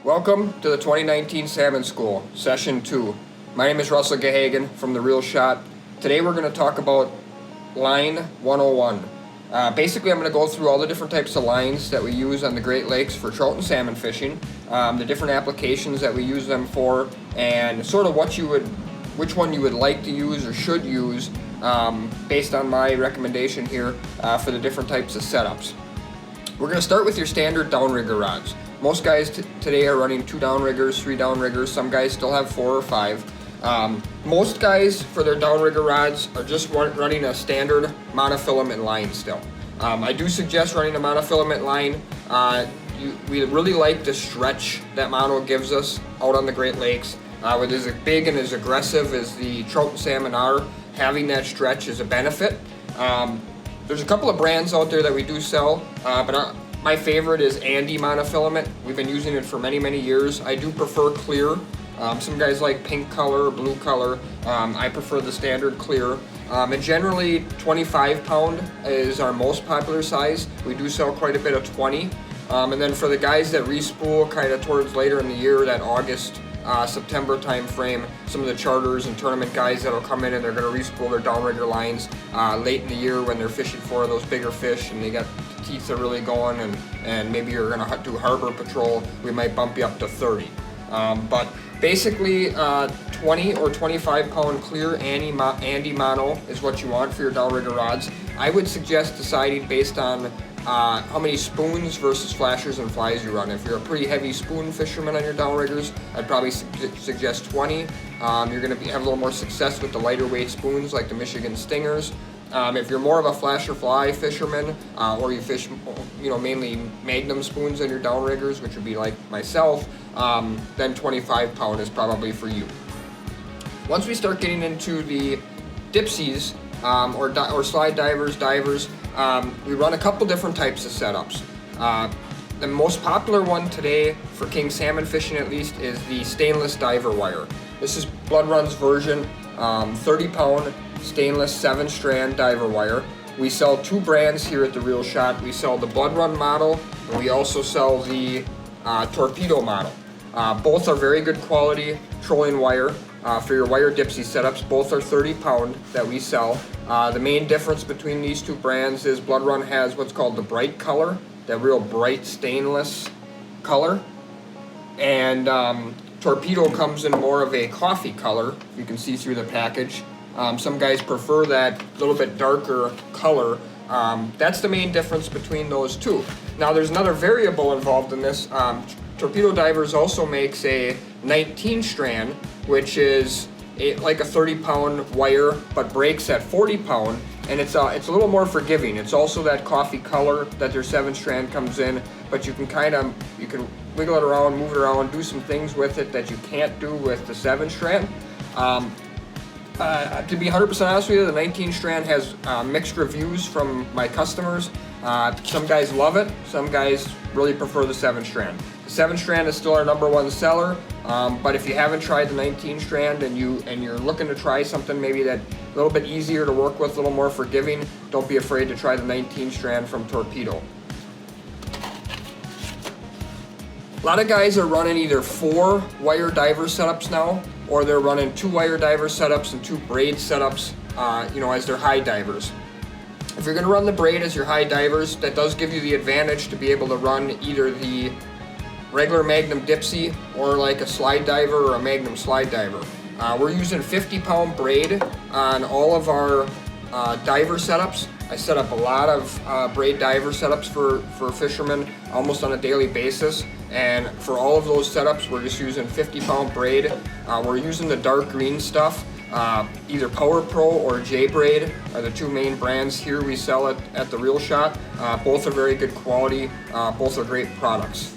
Welcome to the 2019 Salmon School, Session 2. My name is Russell Gahagan from The Real Shot. Today we're going to talk about Line 101. Basically, I'm going to go through all the different types of lines that we use on the Great Lakes for trout and salmon fishing, the different applications that we use them for, and sort of which one you would like to use or should use based on my recommendation here for the different types of setups. We're going to start with your standard downrigger rods. Most guys today are running 2 downriggers, 3 downriggers. Some guys still have 4 or 5. Most guys for their downrigger rods are just running a standard monofilament line still. I do suggest running a monofilament line. We really like the stretch that mono gives us out on the Great Lakes. With as big and as aggressive as the trout and salmon are, having that stretch is a benefit. There's a couple of brands out there that we do sell, but my favorite is Andy monofilament. We've been using it for many, many years. I do prefer clear. Some guys like pink color, blue color. I prefer the standard clear. And generally 25 pound is our most popular size. We do sell quite a bit of 20. And then for the guys that respool kind of towards later in the year, that August, September time frame, some of the charters and tournament guys that'll come in and they're going to respool their downrigger lines late in the year when they're fishing for those bigger fish and they got the teeth are really going, and maybe you're going to do harbor patrol, we might bump you up to 30. But basically 20 or 25 pound clear Andy mono is what you want for your downrigger rods. I would suggest deciding based on how many spoons versus flashers and flies you run. If you're a pretty heavy spoon fisherman on your downriggers, I'd probably suggest 20. You're going to have a little more success with the lighter weight spoons like the Michigan Stingers. If you're more of a flasher fly fisherman, or you fish, mainly Magnum spoons on your downriggers, which would be like myself, then 25 pound is probably for you. Once we start getting into the Dipsies, or slide divers, we run a couple different types of setups. The most popular one today for king salmon fishing at least is the stainless diver wire. This is Blood Run's version, 30 pound stainless 7-strand diver wire. We sell 2 brands here at The Real Shot. We sell the Blood Run model, and we also sell the Torpedo model. Both are very good quality trolling wire for your wire Dipsy setups. Both are 30 pound that we sell. The main difference between these 2 brands is Blood Run has what's called the bright color, that real bright stainless color, and Torpedo comes in more of a coffee color. You can see through the package. Some guys prefer that little bit darker color. That's the main difference between those 2. Now there's another variable involved in this. Torpedo Divers also makes a 19 strand, which is like a 30 pound wire, but breaks at 40 pound, and it's a little more forgiving. It's also that coffee color that their 7-strand comes in, but you can wiggle it around, move it around, do some things with it that you can't do with the 7-strand. To be 100% honest with you, the 19 strand has mixed reviews from my customers. Some guys love it, some guys really prefer the 7-strand. The 7-strand is still our #1 seller, but if you haven't tried the 19 strand and you're looking to try something maybe that a little bit easier to work with, a little more forgiving, don't be afraid to try the 19 strand from Torpedo. A lot of guys are running either 4 wire diver setups now, or they're running 2 wire diver setups and 2 braid setups, as their high divers. If you're going to run the braid as your high divers, that does give you the advantage to be able to run either the regular Magnum Dipsy or like a slide diver or a Magnum slide diver. We're using 50 pound braid on all of our diver setups. I set up a lot of braid diver setups for fishermen almost on a daily basis, and for all of those setups we're just using 50 pound braid. We're using the dark green stuff. Either Power Pro or J Braid are the 2 main brands here we sell at The Real Shot. Both are very good quality, both are great products.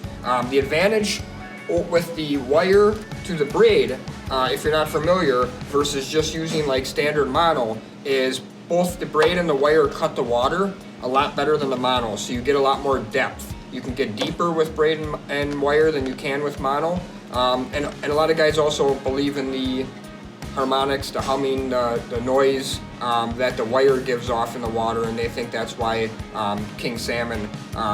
The advantage with the wire to the braid, if you're not familiar, versus just using like standard mono, is both the braid and the wire cut the water a lot better than the mono, so you get a lot more depth. You can get deeper with braid and wire than you can with mono. And a lot of guys also believe in the harmonics, the humming, the noise that the wire gives off in the water, and they think that's why king salmon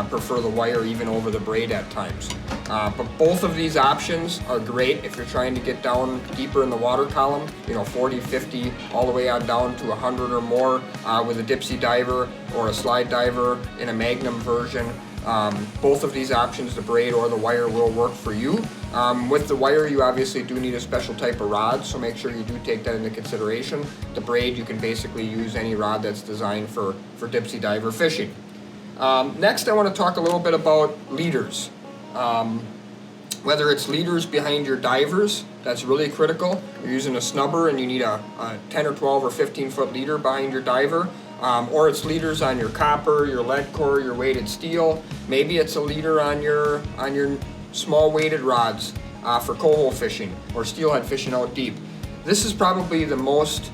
prefer the wire even over the braid at times. But both of these options are great if you're trying to get down deeper in the water column, 40, 50, all the way on down to 100 or more with a Dipsy diver or a slide diver in a Magnum version. Both of these options, the braid or the wire, will work for you. With the wire, you obviously do need a special type of rod, so make sure you do take that into consideration. The braid, you can basically use any rod that's designed for Dipsy diver fishing. Next, I want to talk a little bit about leaders. Whether it's leaders behind your divers, that's really critical. You're using a snubber and you need a 10 or 12 or 15 foot leader behind your diver. Or it's leaders on your copper, your lead core, your weighted steel. Maybe it's a leader on your small weighted rods for coho fishing or steelhead fishing out deep. This is probably the most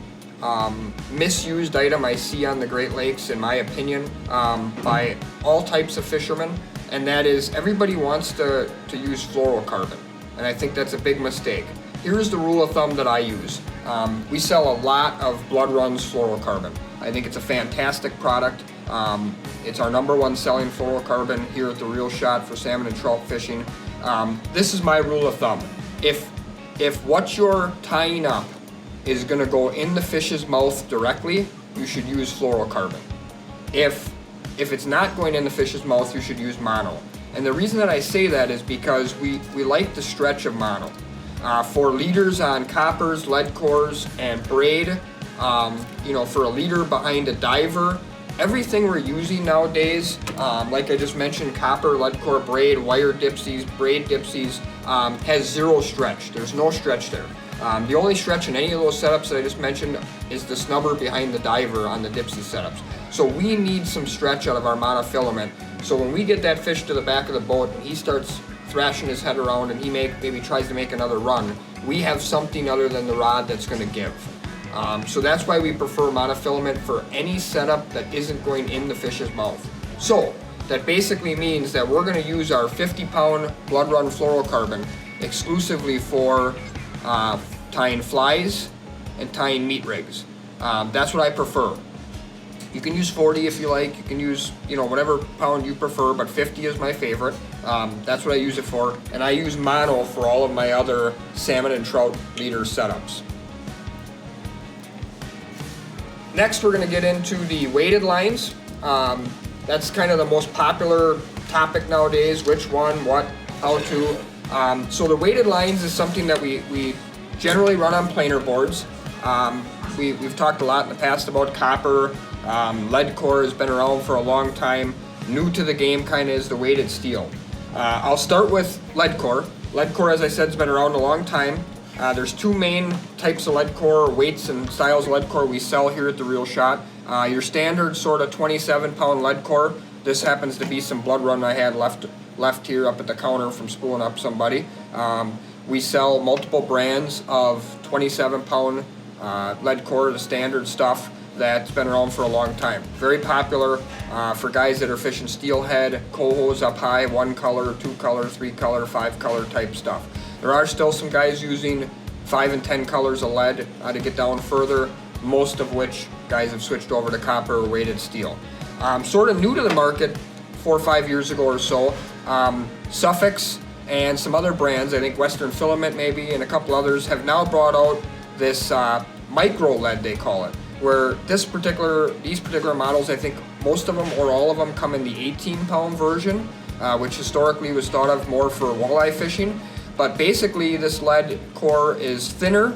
misused item I see on the Great Lakes, in my opinion, by all types of fishermen, and that is everybody wants to use fluorocarbon, and I think that's a big mistake. Here's the rule of thumb that I use. We sell a lot of Blood Run's fluorocarbon. I think it's a fantastic product. It's our #1 selling fluorocarbon here at the Reel Shot for salmon and trout fishing. This is my rule of thumb. If what you're tying up is going to go in the fish's mouth directly, you should use fluorocarbon. If it's not going in the fish's mouth, you should use mono. And the reason that I say that is because we like the stretch of mono. For leaders on coppers, lead cores, and braid, for a leader behind a diver, everything we're using nowadays, like I just mentioned, copper, lead core, braid, wire dipsies, braid dipsies, has zero stretch. There's no stretch there. The only stretch in any of those setups that I just mentioned is the snubber behind the diver on the Dipsy setups. So we need some stretch out of our monofilament. So when we get that fish to the back of the boat and he starts thrashing his head around and he maybe tries to make another run, we have something other than the rod that's going to give. So that's why we prefer monofilament for any setup that isn't going in the fish's mouth. So that basically means that we're going to use our 50-pound Blood Run fluorocarbon exclusively for tying flies and tying meat rigs. That's what I prefer. You can use 40 if you like. You can use, whatever pound you prefer, but 50 is my favorite. That's what I use it for. And I use mono for all of my other salmon and trout leader setups. Next, we're going to get into the weighted lines. That's kind of the most popular topic nowadays. Which one, what, how to. So the weighted lines is something that we generally run on planer boards. We've talked a lot in the past about copper. Lead core has been around for a long time. New to the game kind of is the weighted steel. I'll start with lead core. Lead core, as I said, has been around a long time. There's two main types of lead core, weights and styles of lead core we sell here at the Reel Shot. Your standard sort of 27-pound lead core. This happens to be some Blood Run I had left here up at the counter from spooling up somebody. We sell multiple brands of 27-pound lead core, the standard stuff that's been around for a long time. Very popular for guys that are fishing steelhead, cohos up high, 1 color, 2 color, 3 color, 5 color type stuff. There are still some guys using 5 and 10 colors of lead to get down further, most of which guys have switched over to copper or weighted steel. Sort of new to the market 4 or 5 years ago or so, Suffix and some other brands, I think Western Filament maybe, and a couple others have now brought out this micro lead, they call it, where these particular models, I think most of them or all of them come in the 18-pound version, which historically was thought of more for walleye fishing. But basically this lead core is thinner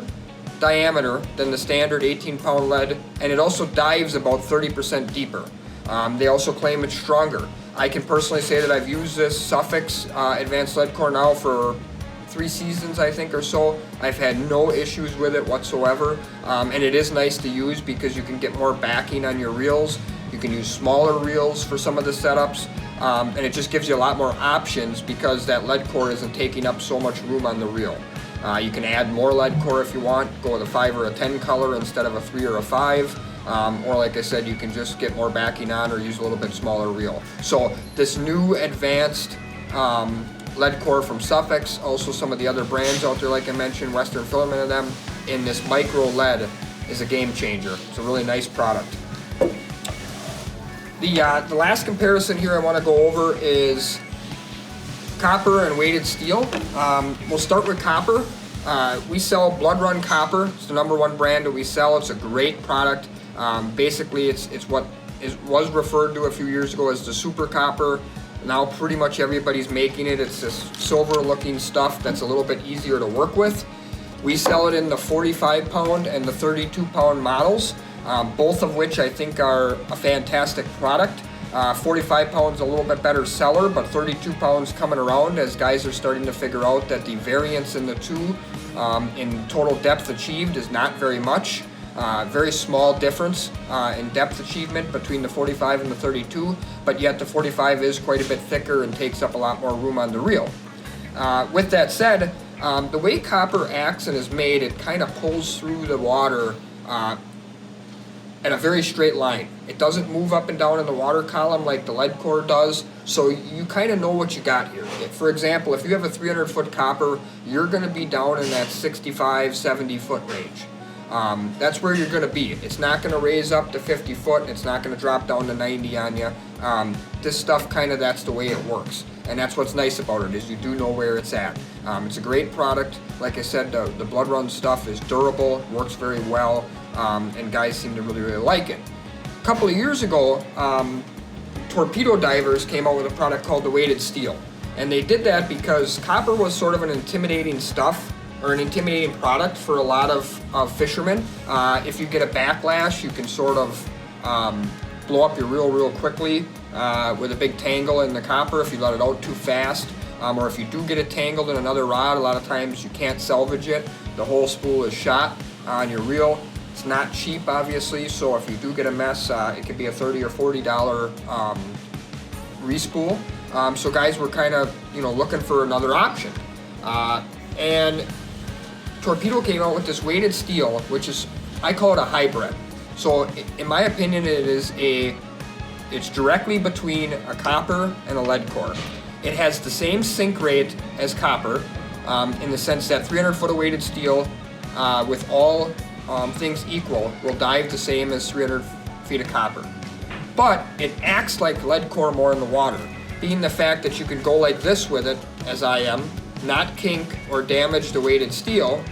diameter than the standard 18-pound lead, and it also dives about 30% deeper. They also claim it's stronger. I can personally say that I've used this Suffix advanced lead core now for 3 seasons, I think, or so. I've had no issues with it whatsoever, and it is nice to use because you can get more backing on your reels. You can use smaller reels for some of the setups, and it just gives you a lot more options because that lead core isn't taking up so much room on the reel. You can add more lead core if you want, go with a 5 or a 10 color instead of a 3 or a 5. Or like I said, you can just get more backing on or use a little bit smaller reel. So this new advanced lead core from Suffolk, also some of the other brands out there like I mentioned, Western Filament of them, and this micro lead is a game changer. It's a really nice product. The last comparison here I want to go over is copper and weighted steel. We'll start with copper. We sell Blood Run Copper. It's the #1 brand that we sell. It's a great product. Basically, it's what was referred to a few years ago as the super copper. Now pretty much everybody's making it. It's this silver looking stuff that's a little bit easier to work with. We sell it in the 45 pound and the 32 pound models, both of which I think are a fantastic product. 45 pounds a little bit better seller, but 32 pounds coming around as guys are starting to figure out that the variance in the two in total depth achieved is not very much. Very small difference in depth achievement between the 45 and the 32, but yet the 45 is quite a bit thicker and takes up a lot more room on the reel. With that said, the way copper acts and is made, it kind of pulls through the water at a very straight line. It doesn't move up and down in the water column like the lead core does, so you kind of know what you got here. For example, if you have a 300 foot copper, you're going to be down in that 65, 70 foot range. That's where you're going to be. It's not going to raise up to 50 foot, and it's not going to drop down to 90 on you. This stuff that's the way it works. And that's what's nice about it, is you do know where it's at. It's a great product. Like I said, the Blood Run stuff is durable, works very well, and guys seem to really, really like it. A couple of years ago, torpedo divers came out with a product called the weighted steel. And they did that because copper was sort of an intimidating stuff, or an intimidating product for a lot of fishermen. If you get a backlash, you can sort of blow up your reel real quickly with a big tangle in the copper if you let it out too fast. Or if you do get it tangled in another rod, a lot of times you can't salvage it. The whole spool is shot on your reel. It's not cheap, obviously, so if you do get a mess, it could be a $30 or $40 respool. So guys were kind of looking for another option. And Torpedo came out with this weighted steel, which is, I call it a hybrid. So in my opinion, it's directly between a copper and a lead core. It has the same sink rate as copper, in the sense that 300 foot of weighted steel, with all things equal, will dive the same as 300 feet of copper. But it acts like lead core more in the water, being the fact that you can go like this with it, as I am, not kink or damage the weighted steel,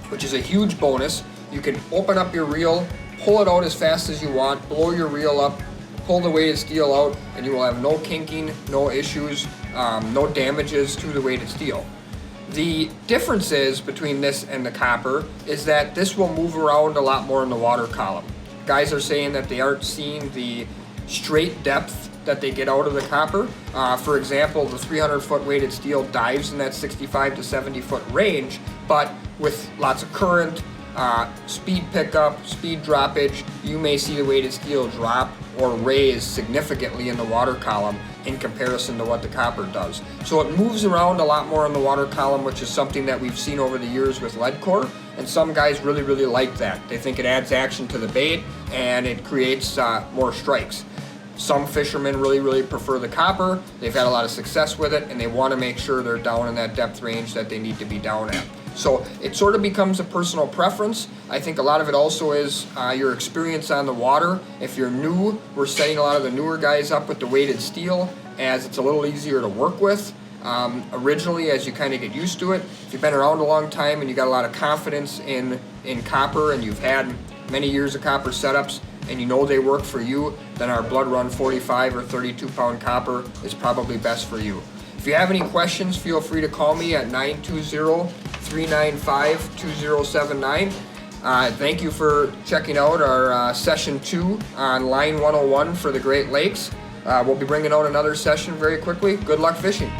which is a huge bonus. You can open up your reel, pull it out as fast as you want, blow your reel up, pull the weighted steel out, and you will have no kinking, no issues, no damages to the weighted steel. The differences between this and the copper is that this will move around a lot more in the water column. Guys are saying that they aren't seeing the straight depth that they get out of the copper. For example, the 300 foot weighted steel dives in that 65 to 70 foot range, but with lots of current, speed pickup, speed droppage, you may see the weighted steel drop or raise significantly in the water column in comparison to what the copper does. So it moves around a lot more in the water column, which is something that we've seen over the years with lead core, and some guys really, really like that. They think it adds action to the bait and it creates more strikes. Some fishermen really, really prefer the copper. They've had a lot of success with it, and they want to make sure they're down in that depth range that they need to be down at. So it sort of becomes a personal preference. I think a lot of it also is your experience on the water. If you're new, we're setting a lot of the newer guys up with the weighted steel, as it's a little easier to work with. Originally, as you kind of get used to it, if you've been around a long time and you got a lot of confidence in copper, and you've had many years of copper setups, and you know they work for you, then our Blood Run 45 or 32 pound copper is probably best for you. If you have any questions, feel free to call me at 920-395-2079. Thank you for checking out our session 2 on Line 101 for the Great Lakes. We'll be bringing out another session very quickly. Good luck fishing.